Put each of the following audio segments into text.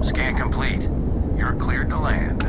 Scan complete. You're cleared to land.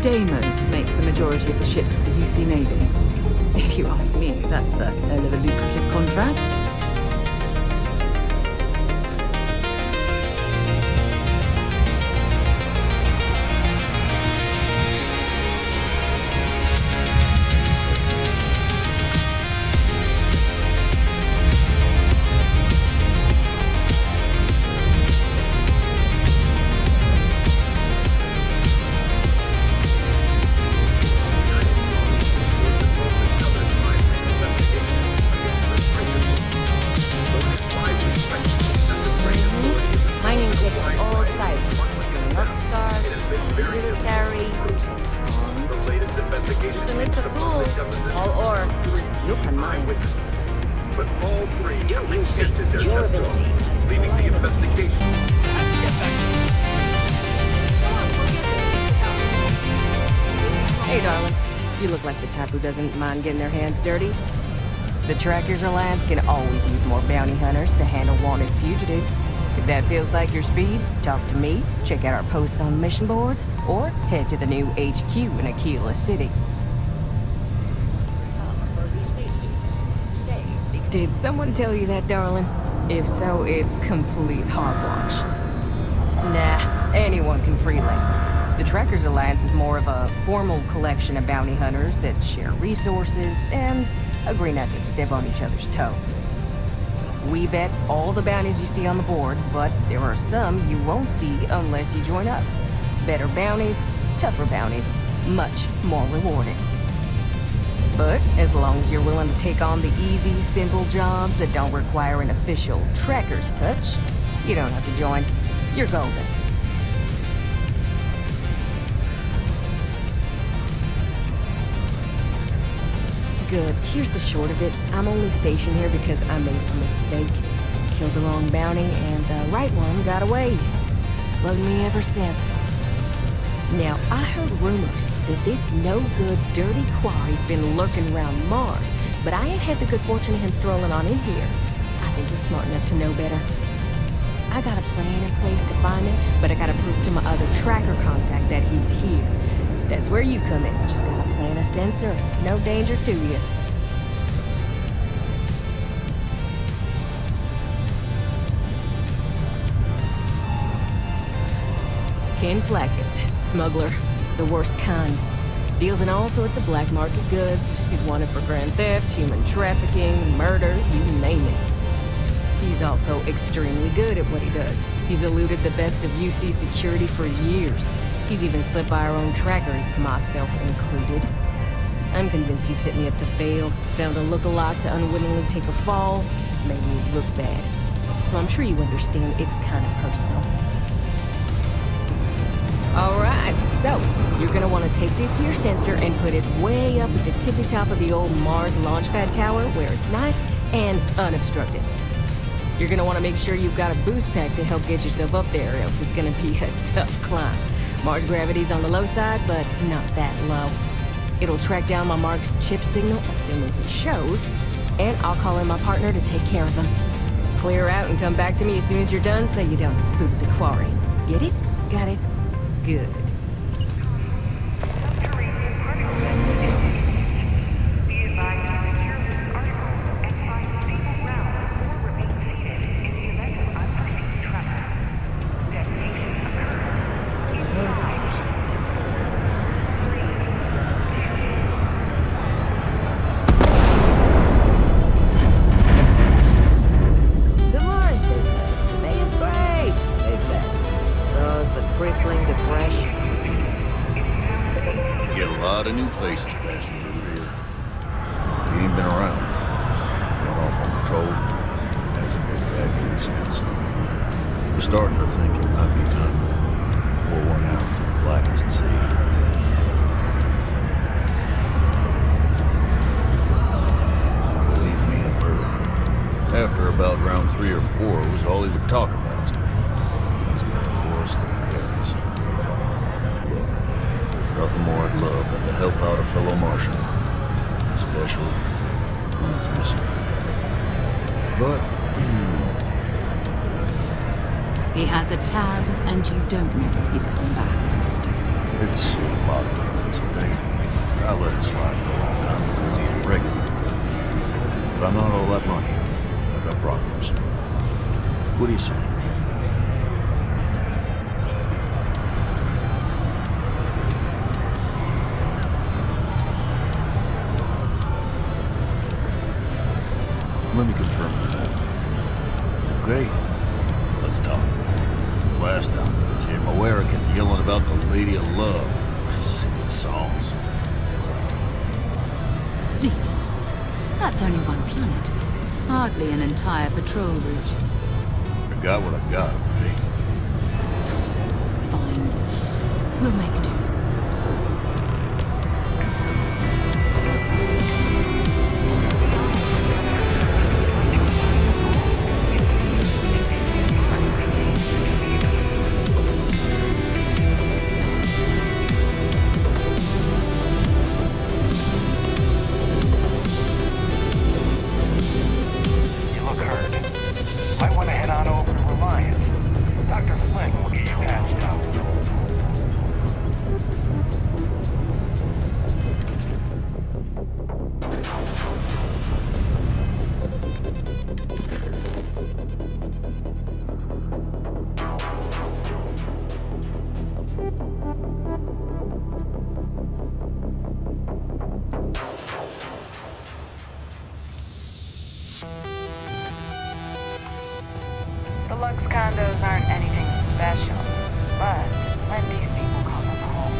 Deimos makes the majority of the ships of the UC Navy. If you ask me, that's a hell of a lucrative contract. military, scons, intellectual, all or you can mind. But all three Do you see durability? leaving the investigation. Hey, darling. You look like the type who doesn't mind getting their hands dirty. The Trackers Alliance can always use more bounty hunters to handle wanted fugitives. If that feels like your speed, talk to me, check out our posts on mission boards, or head to the new HQ in Aquila City. Did someone tell you that, darling? If so, it's complete hogwash. Nah, anyone can freelance. The Trackers Alliance is more of a formal collection of bounty hunters that share resources and agree not to step on each other's toes. We vet all the bounties you see on the boards, but there are some you won't see unless you join up. Better bounties, tougher bounties, much more rewarding. But as long as you're willing to take on the easy, simple jobs that don't require an official Tracker's touch, you don't have to join. You're golden. Good. Here's the short of it. I'm only stationed here because I made a mistake. Killed the wrong bounty, and the right one got away. It's bugged me ever since. Now, I heard rumors that this no-good, dirty quarry's been lurking around Mars, but I ain't had the good fortune of him strolling on in here. I think he's smart enough to know better. I got a plan in place to find him, but I gotta prove to my other tracker contact that he's here. That's where you come in. Just gotta plant a sensor. No danger to you. Ken Placus, smuggler, the worst kind. Deals in all sorts of black market goods. He's wanted for grand theft, human trafficking, murder, you name it. He's also extremely good at what he does. He's eluded the best of UC security for years. He's even slipped by our own trackers, myself included. I'm convinced he set me up to fail, found a look-alike to unwittingly take a fall, made me look bad. So I'm sure you understand it's kind of personal. Alright, so you're gonna want to take this here sensor and put it way up at the tippy top of the old Mars launchpad tower where it's nice and unobstructed. You're gonna want to make sure you've got a boost pack to help get yourself up there, or else it's gonna be a tough climb. Mars gravity's on the low side, but not that low. It'll track down my Mark's chip signal, assuming he shows, and I'll call in my partner to take care of him. Clear out and come back to me as soon as you're done so you don't spook the quarry. Get it? Got it? Good. Starting to think it might be time to pour one out to the blackest sea. Believe me, I've heard it. After about round 3 or 4, it was all he would talk about. He's got a voice that carries. Look, nothing more I'd love than to help out a fellow Martian, especially when it's missing. But He has a tab, and you don't know he's coming back. it's a lot of it's okay. I let it slide for a long time because he's regular, but I'm not all that money. I've got problems. What do you say? Let me confirm that. Great. Let's talk. Last time, Jim American yelling about the Lady of Love. Singing songs. Venus. That's only one planet. Hardly an entire patrol route. I got what I got, okay? Fine. We'll make do. You look hurt. Might want to head on over to Reliance. Dr. Flynn will get you patched up. The Lux condos aren't anything special, but plenty of people call them home.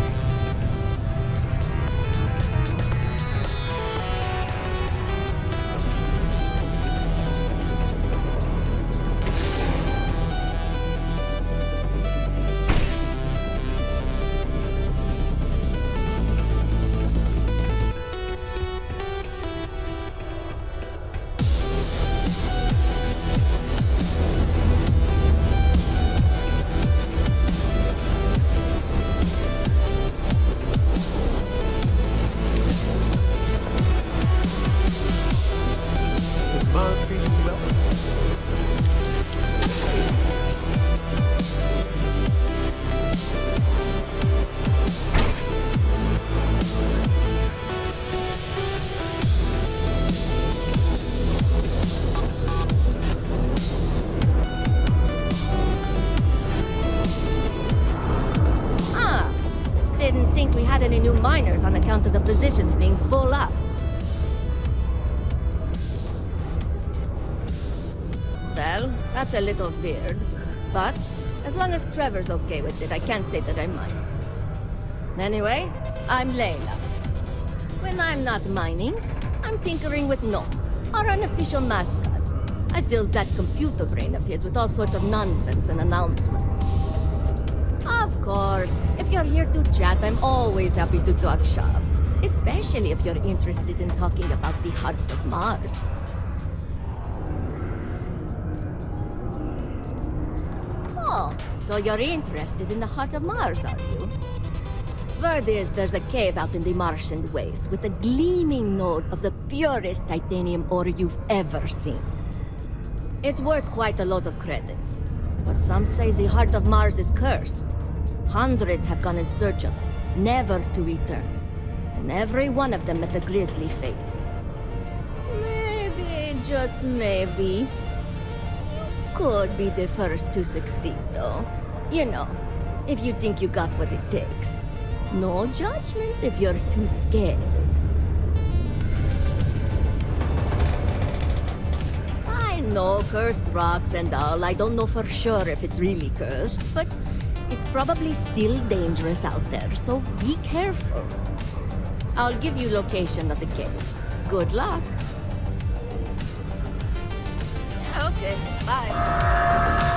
Didn't think we had any new miners on account of the positions being full up. Well, that's a little weird. But as long as Trevor's okay with it, I can't say that I mind. Anyway, I'm Layla. When I'm not mining, I'm tinkering with Gnome, our unofficial mascot. I fill that computer brain of his with all sorts of nonsense and announcements. Of course, if you're here to chat, I'm always happy to talk shop. Especially if you're interested in talking about the heart of Mars. Oh, so you're interested in the heart of Mars, are you? Word is there's a cave out in the Martian waste with a gleaming node of the purest titanium ore you've ever seen. It's worth quite a lot of credits, but some say the heart of Mars is cursed. Hundreds have gone in search of it, never to return. And every one of them met a grisly fate. Maybe, just maybe, you could be the first to succeed, though. You know, if you think you got what it takes. No judgment if you're too scared. I know cursed rocks and all. I don't know for sure if it's really cursed, but it's probably still dangerous out there, so be careful. I'll give you location of the cave. Good luck. Okay, bye.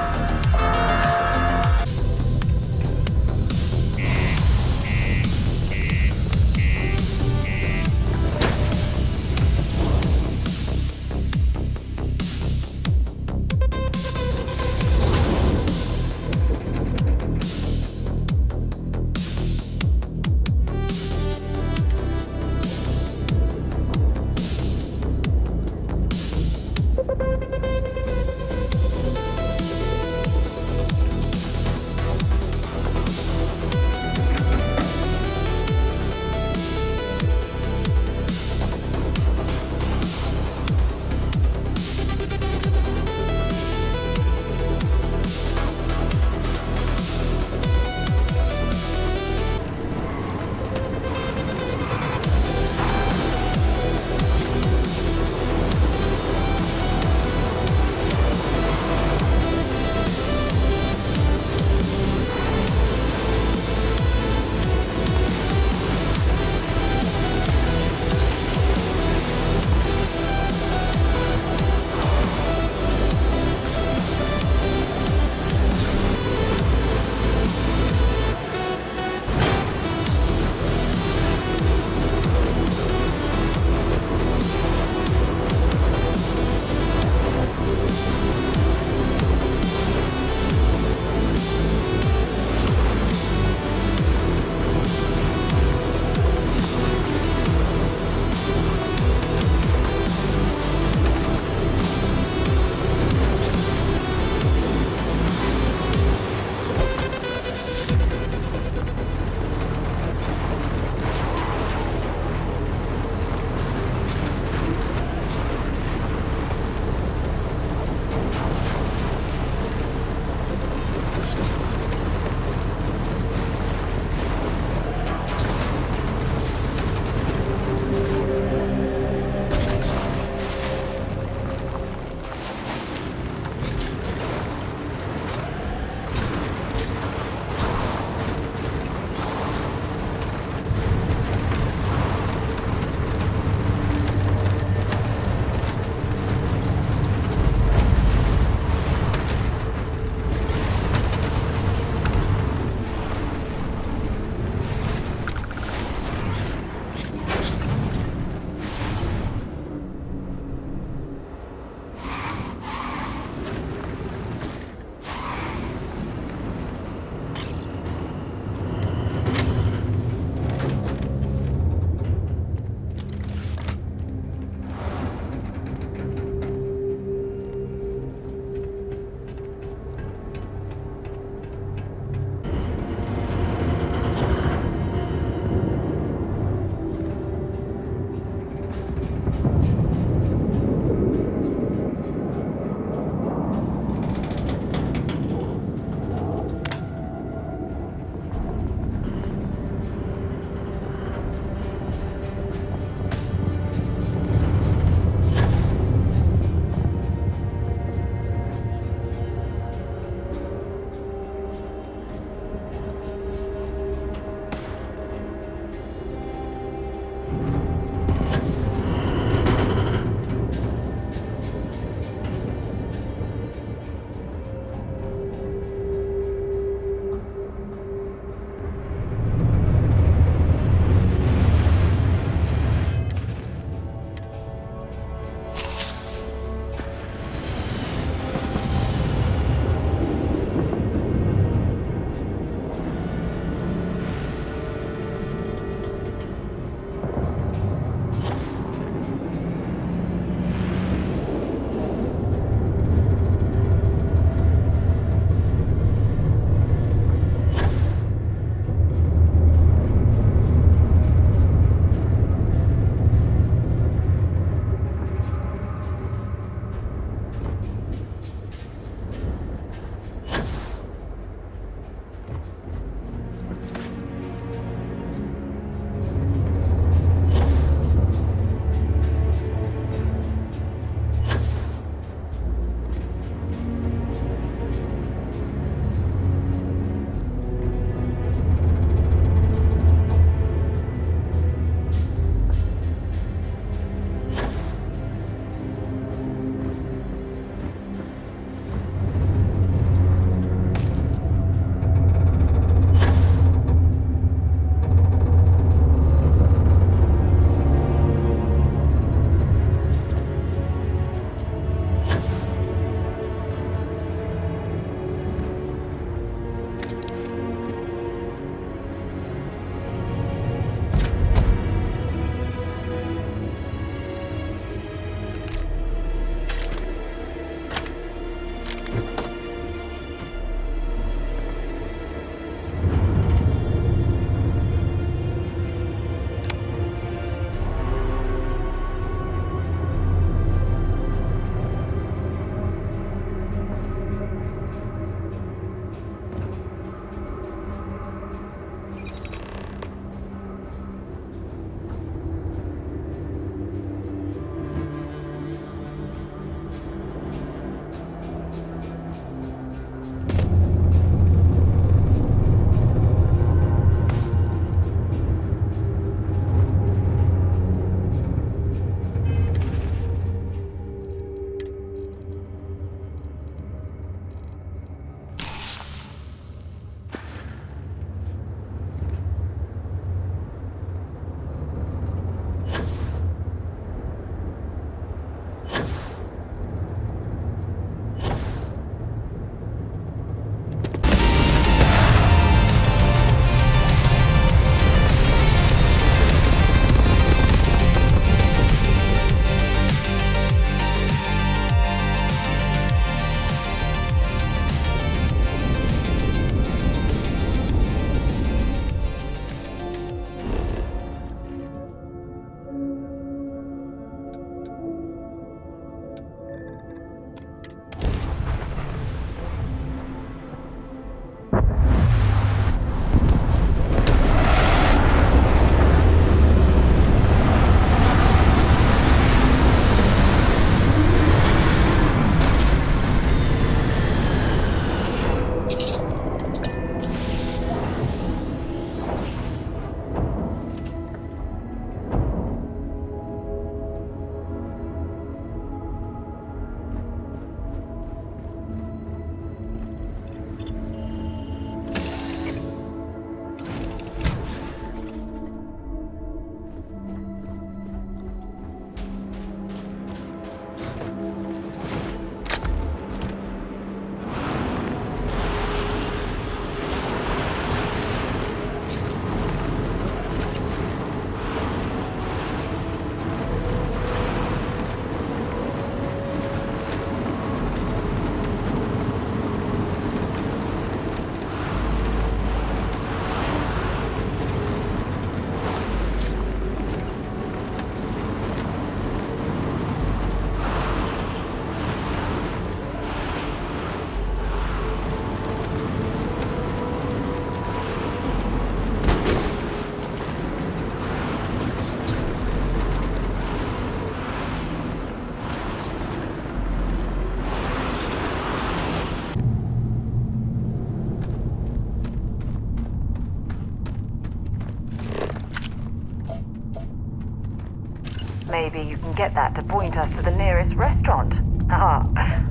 maybe you can get that to point us to the nearest restaurant. Ah.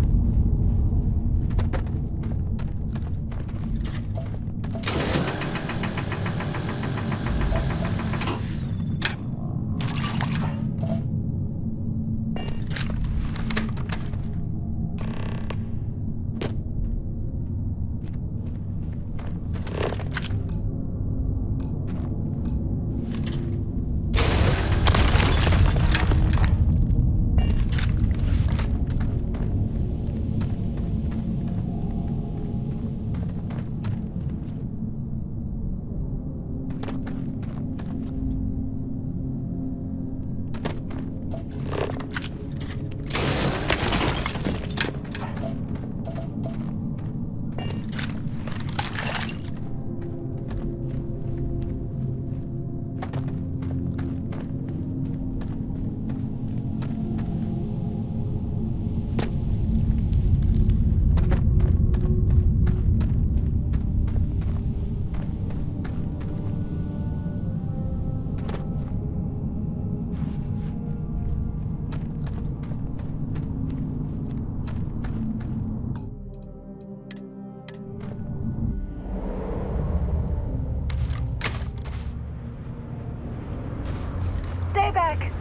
Stay back!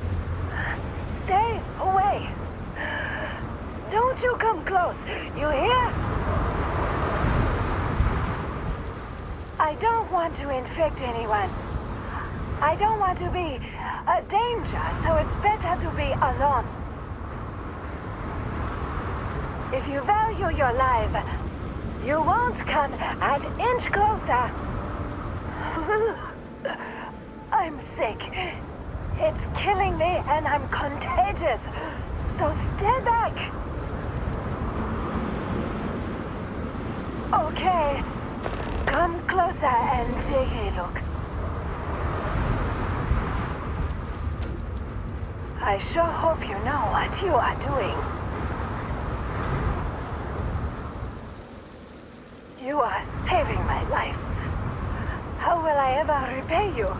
Stay away! Don't you come close, you hear? I don't want to infect anyone. I don't want to be a danger, so it's better to be alone. If you value your life, you won't come an inch closer. I'm sick. It's killing me and I'm contagious. So stay back. Okay. Come closer and take a look. I sure hope you know what you are doing. You are saving my life. How will I ever repay you?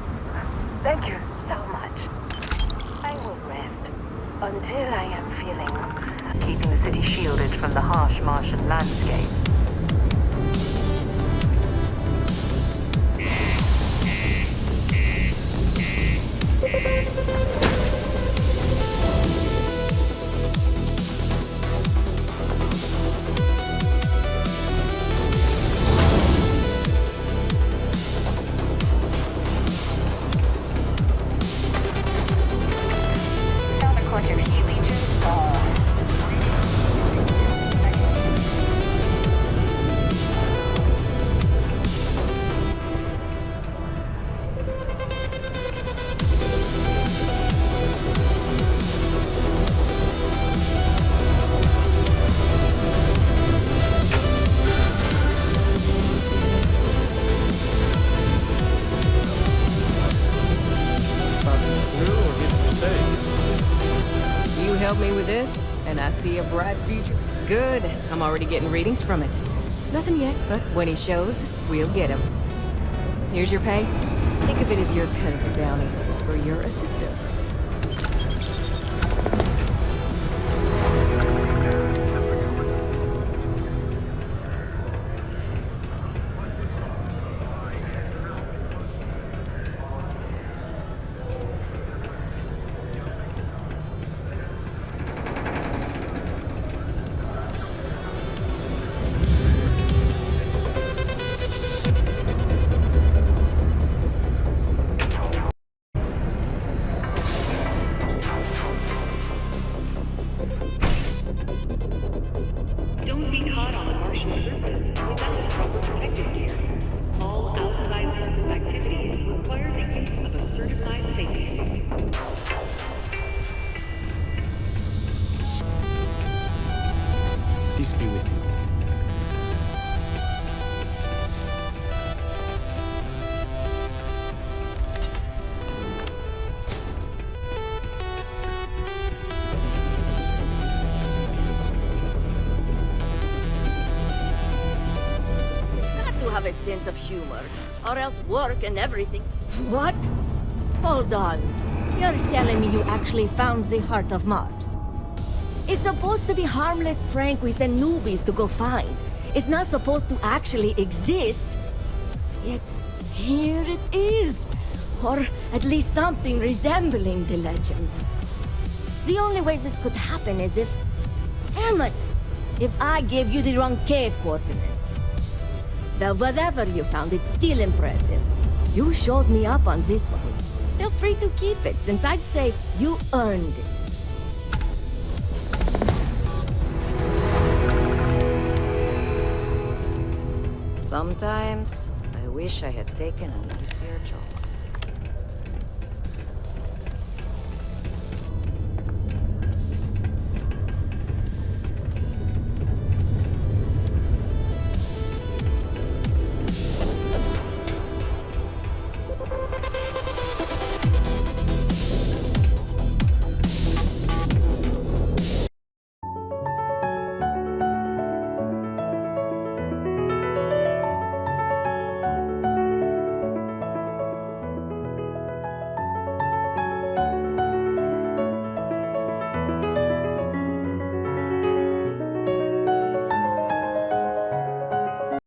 Thank you so much. I will rest until I am feeling, keeping the city shielded from the harsh Martian landscape. Help me with this, and I see a bright future. Good. I'm already getting readings from it. Nothing yet, but when he shows, we'll get him. Here's your pay. Think of it as your cut of the bounty for your assistance. Don't be caught on the Martian surface without proper protective gear. All outside surface activities require the use of a certified safety suit. Peace be with you. Have a sense of humor, or else work and everything. What? Hold on. You're telling me you actually found the heart of Mars? It's supposed to be harmless prank we send newbies to go find. It's not supposed to actually exist. Yet, here it is. Or at least something resembling the legend. The only way this could happen is if... Damn it! If I gave you the wrong cave coordinates. Though whatever you found, it's still impressive. You showed me up on this one. Feel free to keep it, since I'd say you earned it. Sometimes, I wish I had taken an easier job.